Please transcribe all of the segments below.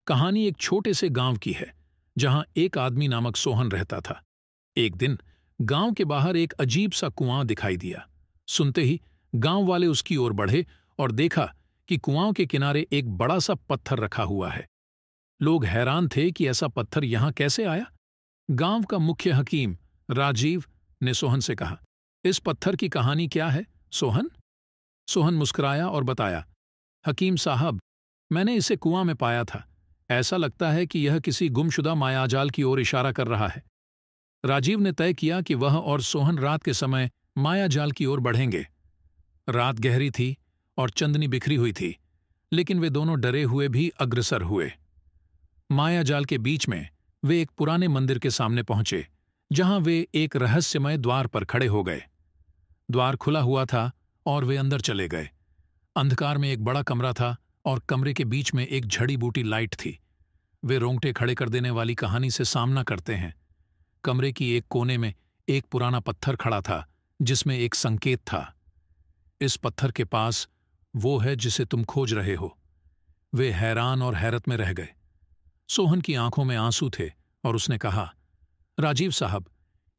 कहानी एक छोटे से गांव की है जहां एक आदमी नामक सोहन रहता था। एक दिन गांव के बाहर एक अजीब सा कुआं दिखाई दिया। सुनते ही गांव वाले उसकी ओर बढ़े और देखा कि कुआं के किनारे एक बड़ा सा पत्थर रखा हुआ है। लोग हैरान थे कि ऐसा पत्थर यहां कैसे आया। गांव का मुख्य हकीम राजीव ने सोहन से कहा, इस पत्थर की कहानी क्या है सोहन? सोहन मुस्कुराया और बताया, हकीम साहब, मैंने इसे कुआं में पाया था। ऐसा लगता है कि यह किसी गुमशुदा मायाजाल की ओर इशारा कर रहा है। राजीव ने तय किया कि वह और सोहन रात के समय मायाजाल की ओर बढ़ेंगे। रात गहरी थी और चांदनी बिखरी हुई थी, लेकिन वे दोनों डरे हुए भी अग्रसर हुए। मायाजाल के बीच में वे एक पुराने मंदिर के सामने पहुंचे, जहां वे एक रहस्यमय द्वार पर खड़े हो गए। द्वार खुला हुआ था और वे अंदर चले गए। अंधकार में एक बड़ा कमरा था और कमरे के बीच में एक झड़ी बूटी लाइट थी। वे रोंगटे खड़े कर देने वाली कहानी से सामना करते हैं। कमरे की एक कोने में एक पुराना पत्थर खड़ा था जिसमें एक संकेत था, इस पत्थर के पास वो है जिसे तुम खोज रहे हो। वे हैरान और हैरत में रह गए। सोहन की आंखों में आंसू थे और उसने कहा, राजीव साहब,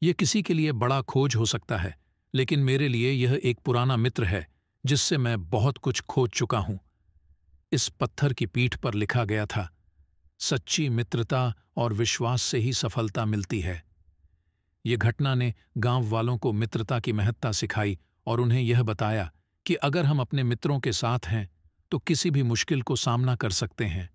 यह किसी के लिए बड़ा खोज हो सकता है, लेकिन मेरे लिए यह एक पुराना मित्र है जिससे मैं बहुत कुछ खोज चुका हूं। इस पत्थर की पीठ पर लिखा गया था, सच्ची मित्रता और विश्वास से ही सफलता मिलती है। ये घटना ने गांव वालों को मित्रता की महत्ता सिखाई और उन्हें यह बताया कि अगर हम अपने मित्रों के साथ हैं तो किसी भी मुश्किल को सामना कर सकते हैं।